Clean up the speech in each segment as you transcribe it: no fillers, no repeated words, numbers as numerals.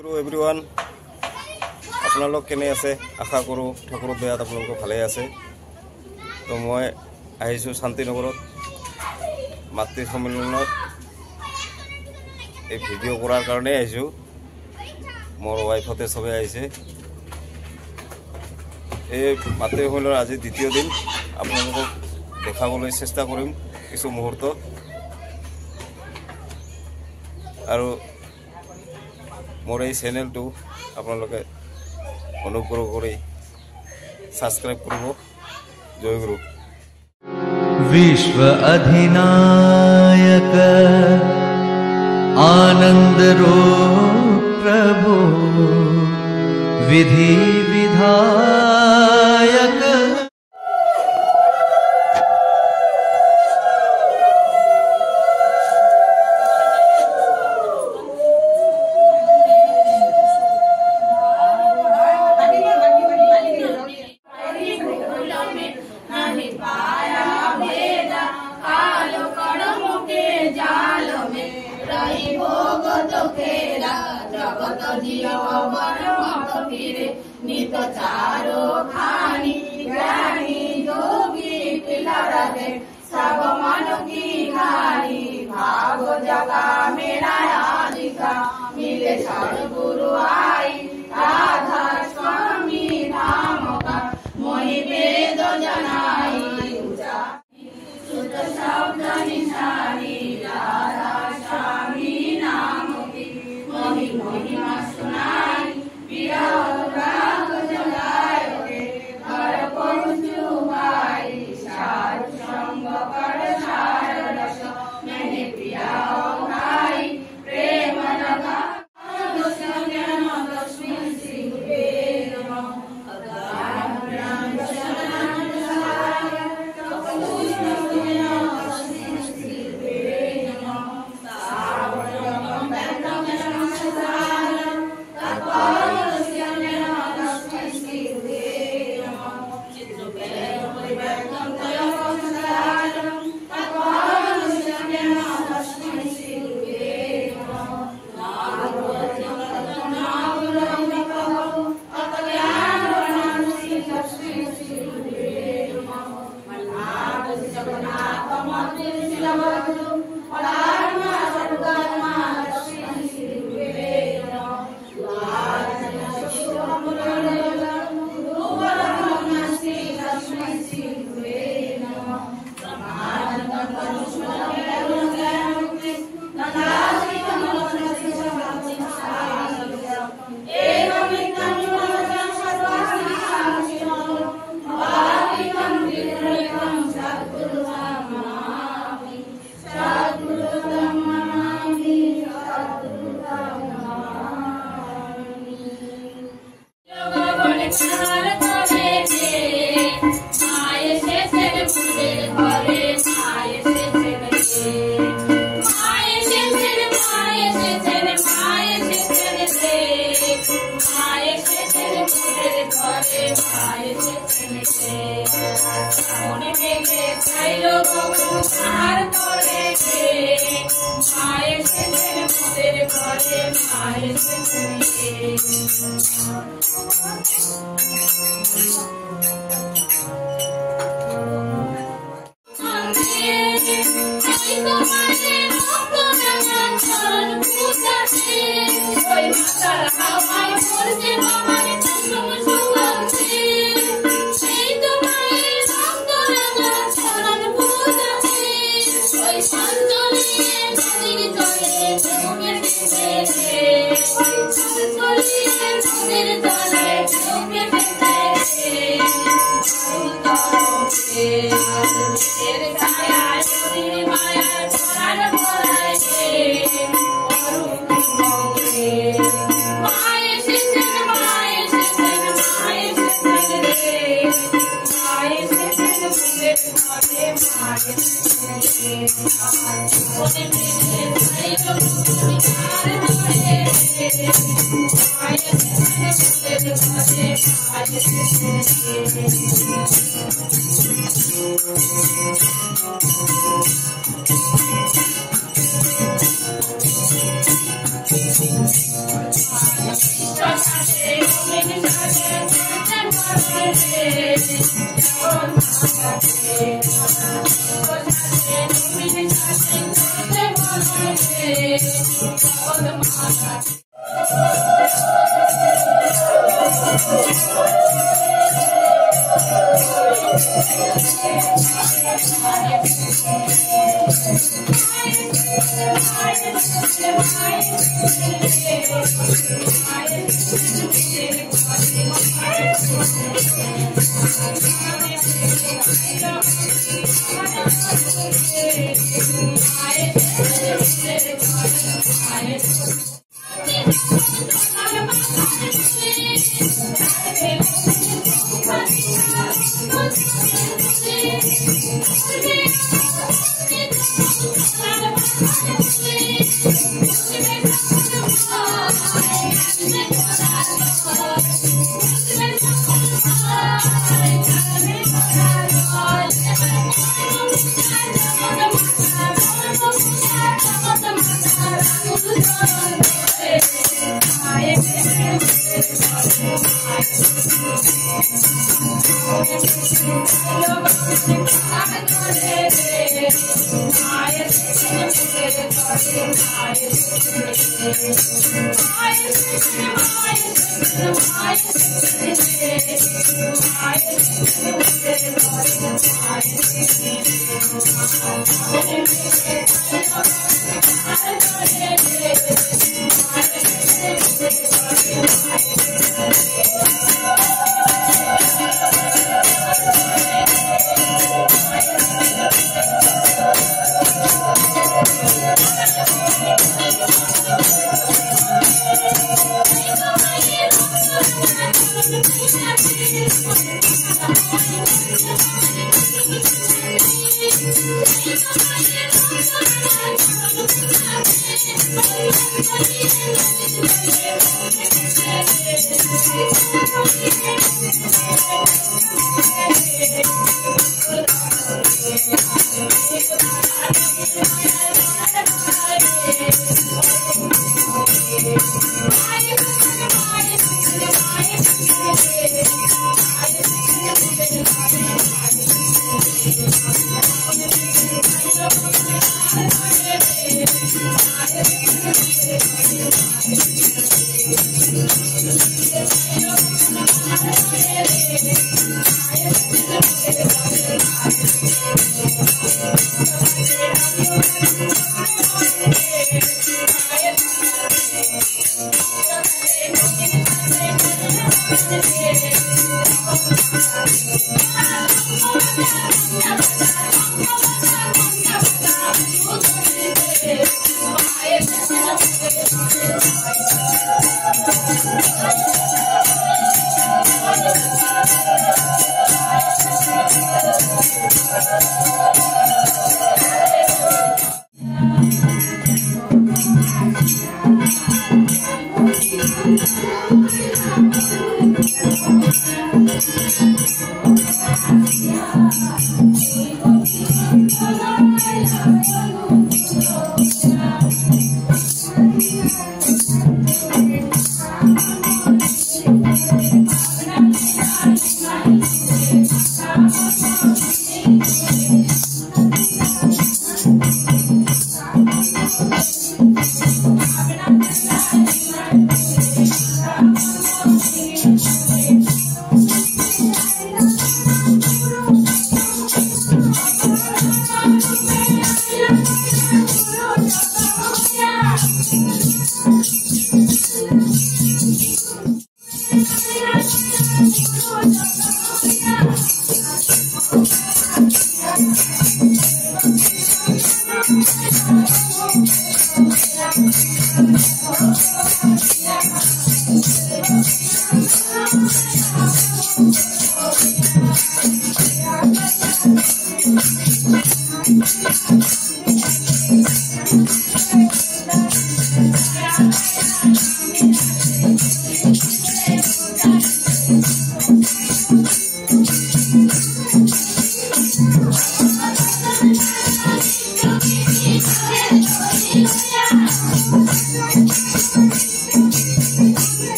জয়গুৰু everyone আপোনালোক কেনে আছে আশা কৰোঁ ঠাকুৰৰ দয়াত আপোনালোক ভালে আছে তো মই আহিছোঁ শান্তিনগৰত মাতৃ সন্মিলনত এই ভিডিঅ' কৰাৰ কাৰণে আহিছোঁ মোৰ ওয়াইফতে সবে আহিছে এই মাতৃ সন্মিলনৰ আজি দ্বিতীয় দিন আপোনালোকক দেখাবলৈ চেষ্টা কৰিম কিছু মুহূৰ্ত আৰু मोर এই चैनलটো আপোনালোকে অনুগ্ৰহ কৰি সাবস্ক্রাইব কৰিব জয়গুৰু विश्व अधिनायक आनंद रूप प्रभु विधि विधायक जगत नित चारो खानी ज्ञानी जोगी पिलरते सब मन की हानि भाव जगा मेरा आदिका मिले सद्गुरु आई राधा स्वामी नाम का मोहि वेद जनाई सुत शब्द निशानी राधा स्वामी नाम की मोहि महिमा सुनाई विरह राग जगाए के घर पहुँचू भाई साधु संग कर सार रस मैंने पिया भाई प्रेम लगा Hallelujah.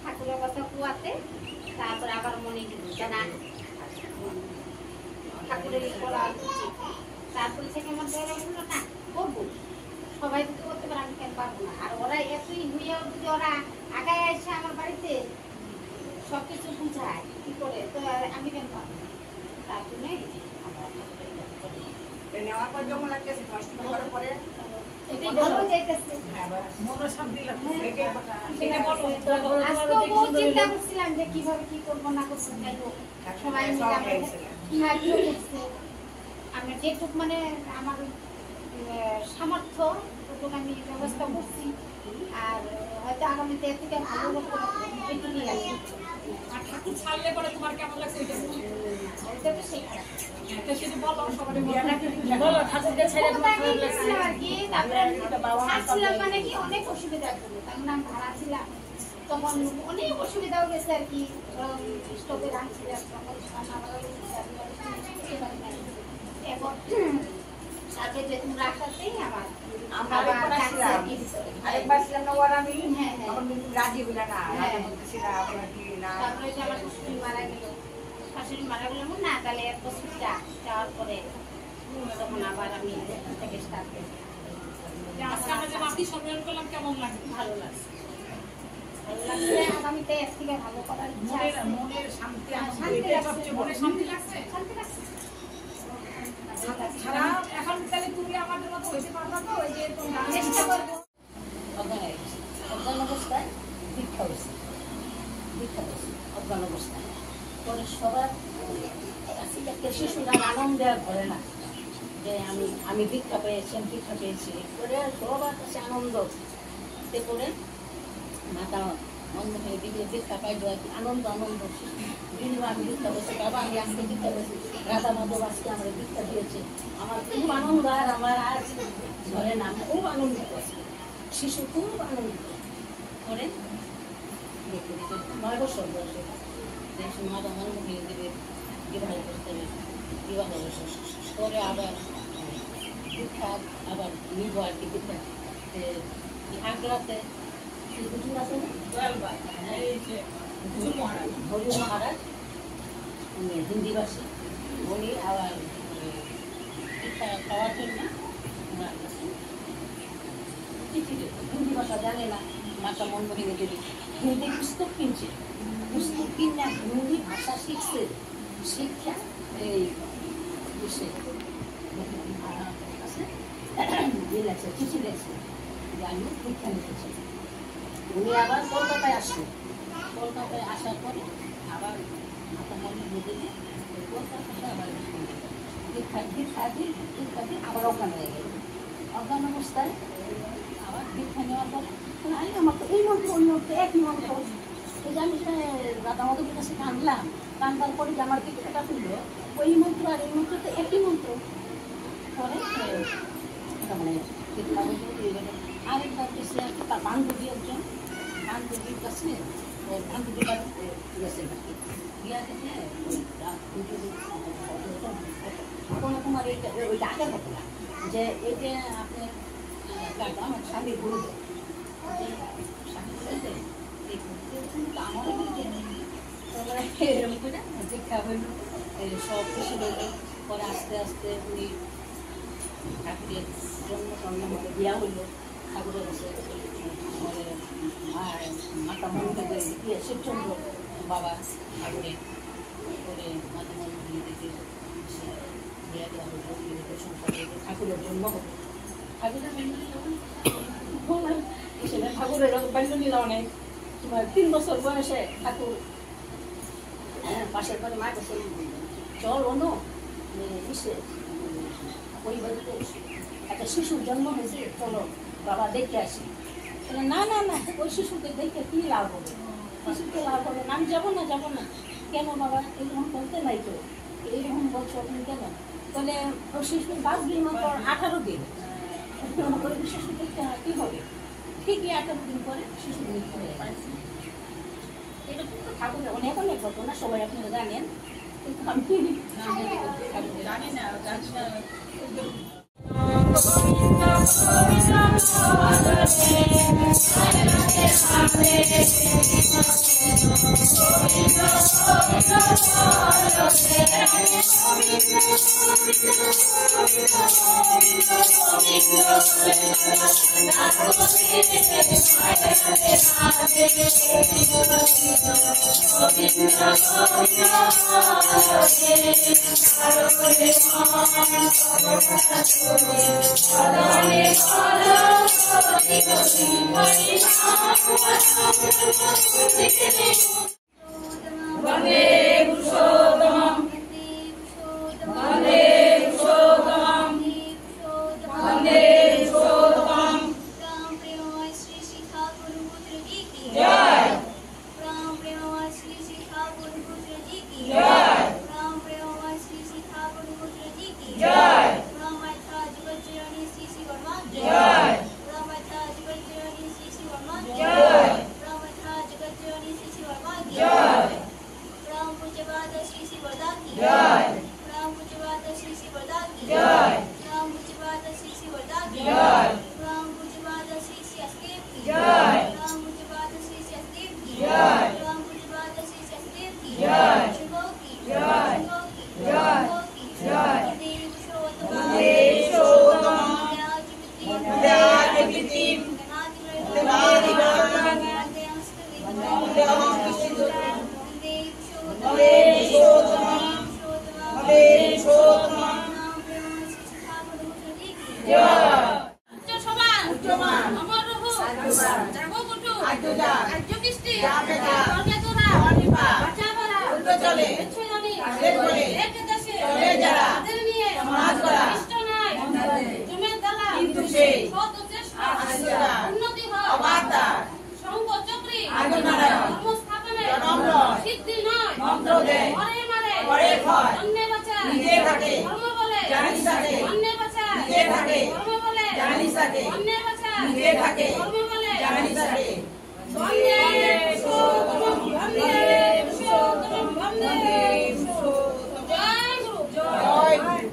ঠাকুরের কথা কুয়াতে তারপরে আবার মনে জানা ঠাকুরের করা তারপরে থেকে আমার দেওয়া হলো না করবো সবাই যদি করতে পারে আমি কেন পারবো না আর ওরা এতই হইয়াও যদি ওরা আগায় আসে আমার বাড়িতে সবকিছু বুঝায় কি করে তো আমি কেন পারবো না তার জন্যই নেওয়ার পর যেমন লাগতেছে করার পরে এটাই ভালো যাইতেছে মনে শান্তি লাগতেছে আজকেও বহুত চিন্তা করছিলাম যে কিভাবে কি করবো না করবো যাই হোক সবাই মিলে আমরা সাহায্য করছে আমরা যেটুক মানে আমার সামর্থ্য ওটুকু আমি ব্যবস্থা করছি আর হয়তো আগামীতে এর থেকে ভালো করতে আর ঠাকুর ছাড়লে পরে তোমার কেমন লাগছে এটা ওইটা তো শেখা একটা সেটা বলো সবারই বলো ঠাকুরকে ছেড়ে তোমার খারাপ লাগছে আর কি তারপরে আসছিলাম মানে কি অনেক অসুবিধা ছিল কারণ আমি ভাড়া ছিলাম তখন অনেক অসুবিধাও গেছে আর কি স্টোভে রাখছিলাম তখন এখন তারপরে যে তোমরা আসাতেই আমার আরেকবার ছিলাম না ওর আমি হ্যাঁ, হ্যাঁ। তখন কিন্তু রাজি হইল না হ্যাঁ। বলতেছিলাম আপনার কি না তারপরে যে আমার শাশুড়ি মারা গেল না তাহলে এক বছর যাওয়ার পরে তখন আবার আমি থেকে স্টার্ট করি আজকে আমরা যে বাকি সম্মেলন করলাম কেমন লাগে ভালো লাগছে আগামীতে এর থেকে ভালো করার ইচ্ছা আছে মনের শান্তি শান্তি এটা লাগছে। সবচেয়ে বড় শান্তি লাগছে শান্তি লাগছে ছাড়া এখন তাহলে তুমি আমার জন্য তো হইতে পারবা তো ওই যে তোমরা চেষ্টা করবো অজ্ঞান অবস্থায় দীক্ষা হয়েছে অজ্ঞান অবস্থায় পরে সবার একটা শিশুরা আনন্দে আর ধরে না যে আমি দীক্ষা পেয়েছি আমি দীক্ষা পেয়েছি পরে সবার কাছে আনন্দ করে মাতা অন্য হয়ে দিকে দীক্ষা পাইব আনন্দ দিদিও আমি দীক্ষা পেয়েছি বাবা আমি আজকে দীক্ষা পেয়েছি রাধা মাধব আজকে আমার দীক্ষা দিয়েছে আমার খুব আনন্দ আর আমার আজ ধরে না আমি খুব আনন্দিত শিশু খুব আনন্দিত করে 9 বছর বয়সে সেই সময় মাতা মনমুখী দেবের বিবাহ করতে বিবাহ বছর পরে আবার দীক্ষা আবার নিব আর কি দীক্ষা আগ্রাতে হুজুর আছে না হরি মহারাজ উনি হিন্দিভাষী উনি আবার দীক্ষা পাওয়ার জন্য ওনার কাছে হিন্দি ভাষা জানে না মাতা মনমোহনী দেবী হিন্দি পুস্তক কিনছে পুস্তক কিনে হিন্দি ভাষা শিখছে শিক্ষা এই বিষয়ে লেগছে চিঠি লেগছে যে আমি দীক্ষা নিতেছি উনি আবার কলকাতায় আসলেন কলকাতায় আসার পরে আবার মাতা মনমোহনী দেবী কলকাতায় আবার দীক্ষা দিয়ে আবার অজ্ঞান হয়ে গেল অজ্ঞান অবস্থায় আবার দীক্ষা নেওয়ার পরে আমি আমার তো এই মন্ত্র ওই মন্ত্র একই মন্ত্র এই যে আমি রাধা মাধবের কাছে কাঁদলাম কান্দার পরে যে আমার দীক্ষাটা তুললো ওই মন্ত্র আর এই মন্ত্র তো একই মন্ত্র পরে মানে দীক্ষা আরেকবার গেছে আর কি তার বান্ধবী একজন বান্ধবীর কাছে ওর বান্ধবী বাড়িতে গেছে নাকি গিয়া দেখে তোমার ওইটা আগের ঘটনা যে এই যে আপনি আমার স্বামীর গুরুদেব স্বামী গুরুদেব আমারও এরকম করে দীক্ষা হইল সব কিছু হইল পরে আস্তে আস্তে উনি ঠাকুরের জন্ম জন্ম মতো বিয়া হইল ঠাকুরের কাছে পরে মাতা মন্দিরে গিয়ে শিবচন্দ্র বাবা ঠাকুরের তারপরে মাঝে মাঝে বিয়ে থেকে বিয়ে দেওয়া হলো, বিয়ে থেকে সংসার হলো, ঠাকুরের জন্ম হলো। ঠাকুরের জন্ম হিসেবে ঠাকুরের বাল্য লীলা অনেক, তোমার 3 বছর বয়সে ঠাকুর পাশের ঘরে মা কাছে চল অনো ইসে ওই বাড়িতে একটা শিশুর জন্ম হয়েছে, চলো বাবা দেখে আসি। না না না, ওই শিশুকে দেখে কি লাভ হবে, শিশুকে লাভ হবে না, আমি যাবো না যাবো না। কেন বাবা এরকম বলতে নাই তো, এইরকম বলছো আপনি কেন? বলে ওই শিশু বাঁচবি মাত্র 18 দিন, ওই শিশু দেখতে কী হবে? ঠিকই 18 দিন পরে শিশু মৃত্যু হয়ে গেছে। এটা কিন্তু ঠাকুরের অনেক অনেক ঘটনা, সবাই আপনারা জানেন, কিন্তু আমি জানি না। জয় গুরু।